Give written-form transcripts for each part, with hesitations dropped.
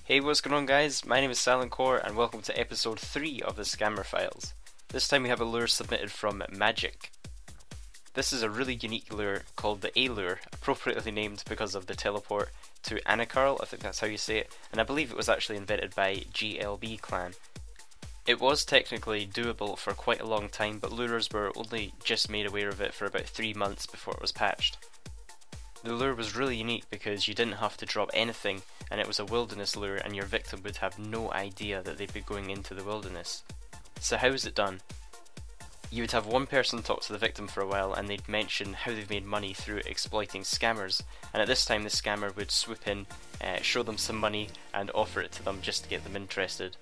Hey, what's going on guys? My name is Silentcore and welcome to episode 3 of the Scammer Files. This time we have a lure submitted from Majick. This is a really unique lure called the iLure, appropriately named because of the teleport to Annakarl, I think that's how you say it, and I believe it was actually invented by GLB clan. It was technically doable for quite a long time, but lurers were only just made aware of it for about 3 months before it was patched. The lure was really unique because you didn't have to drop anything, and it was a wilderness lure and your victim would have no idea that they'd be going into the wilderness. So how is it done? You would have one person talk to the victim for a while and they'd mention how they've made money through exploiting scammers, and at this time the scammer would swoop in, show them some money and offer it to them just to get them interested.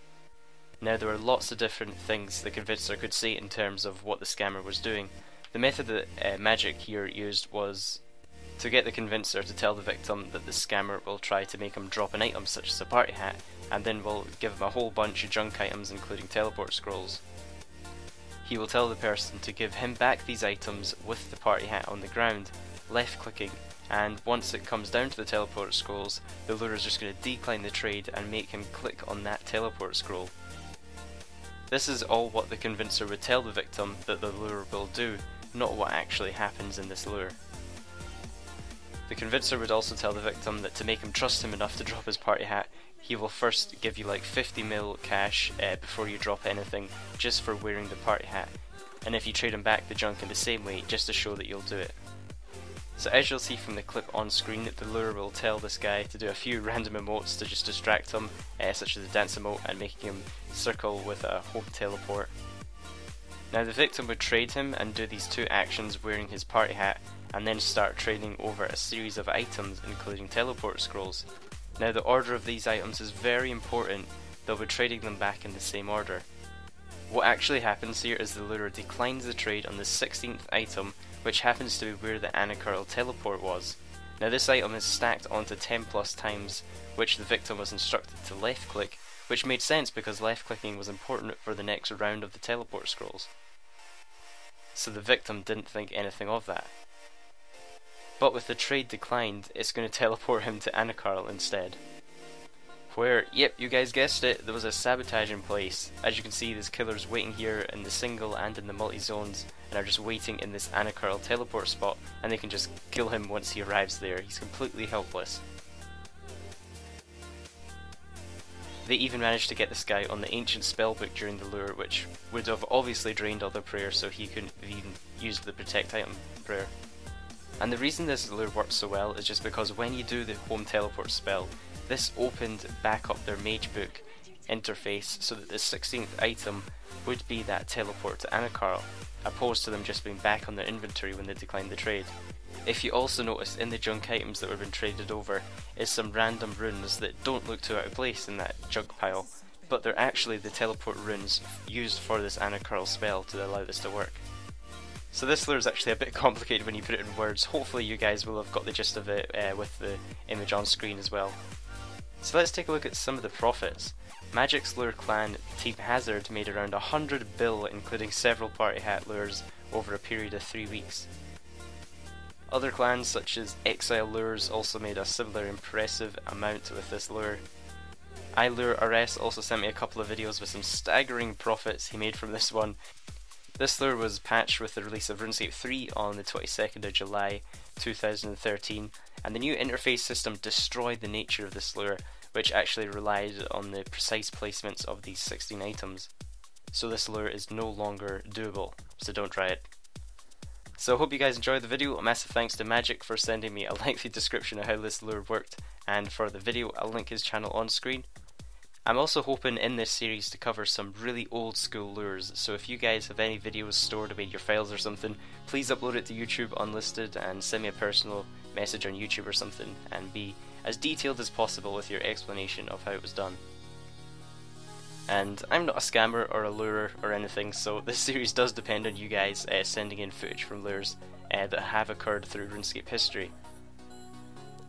Now there were lots of different things the convincer could say in terms of what the scammer was doing. The method that Majick here used was to get the convincer to tell the victim that the scammer will try to make him drop an item such as a party hat, and then will give him a whole bunch of junk items including teleport scrolls. He will tell the person to give him back these items with the party hat on the ground, left clicking, and once it comes down to the teleport scrolls, the lure is just going to decline the trade and make him click on that teleport scroll. This is all what the convincer would tell the victim that the lure will do, not what actually happens in this lure. The convincer would also tell the victim that to make him trust him enough to drop his party hat, he will first give you like 50 mil cash before you drop anything, just for wearing the party hat, and if you trade him back the junk in the same way, just to show that you'll do it. So as you'll see from the clip on screen, the lure will tell this guy to do a few random emotes to just distract him, such as a dance emote and making him circle with a home teleport. Now the victim would trade him and do these two actions wearing his party hat, and then start trading over a series of items including teleport scrolls. Now the order of these items is very important, they'll be trading them back in the same order. What actually happens here is the lure declines the trade on the 16th item, which happens to be where the Annakarl teleport was. Now this item is stacked onto 10 plus times, which the victim was instructed to left click, which made sense because left clicking was important for the next round of the teleport scrolls. So the victim didn't think anything of that. But with the trade declined, it's going to teleport him to Annakarl instead. Where, yep, you guys guessed it, there was a sabotage in place. As you can see, there's killers waiting here in the single and in the multi-zones, and are just waiting in this Annakarl teleport spot, and they can just kill him once he arrives there. He's completely helpless. They even managed to get this guy on the ancient spellbook during the lure, which would have obviously drained all the prayers, so he couldn't have even used the protect item prayer. And the reason this lure works so well is just because when you do the home teleport spell, this opened back up their Magebook interface so that the 16th item would be that teleport to Annakarl, opposed to them just being back on their inventory when they declined the trade. If you also notice, in the junk items that were being traded over is some random runes that don't look too out of place in that junk pile, but they're actually the teleport runes used for this Annakarl spell to allow this to work. So this lure is actually a bit complicated when you put it in words. Hopefully you guys will have got the gist of it with the image on screen as well. So let's take a look at some of the profits. Majick's lure clan Team Hazard made around 100 bill, including several party hat lures, over a period of 3 weeks. Other clans such as Exile Lures also made a similar impressive amount with this lure. iLureRS also sent me a couple of videos with some staggering profits he made from this one. This lure was patched with the release of RuneScape 3 on the 22nd of July 2013, and the new interface system destroyed the nature of this lure, which actually relied on the precise placements of these 16 items. So this lure is no longer doable, so don't try it. So I hope you guys enjoyed the video. A massive thanks to Majick for sending me a lengthy description of how this lure worked, and for the video I'll link his channel on screen. I'm also hoping in this series to cover some really old school lures, so if you guys have any videos stored away in your files or something, please upload it to YouTube unlisted and send me a personal message on YouTube or something, and be as detailed as possible with your explanation of how it was done. And I'm not a scammer or a lurer or anything, so this series does depend on you guys sending in footage from lures that have occurred through RuneScape history.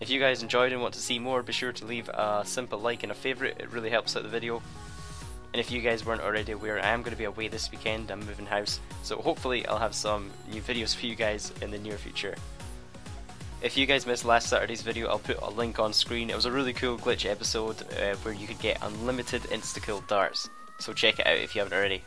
If you guys enjoyed and want to see more, be sure to leave a simple like and a favourite, it really helps out the video. And if you guys weren't already aware, I am going to be away this weekend, I'm moving house, so hopefully I'll have some new videos for you guys in the near future. If you guys missed last Saturday's video, I'll put a link on screen. It was a really cool glitch episode where you could get unlimited insta-kill darts, so check it out if you haven't already.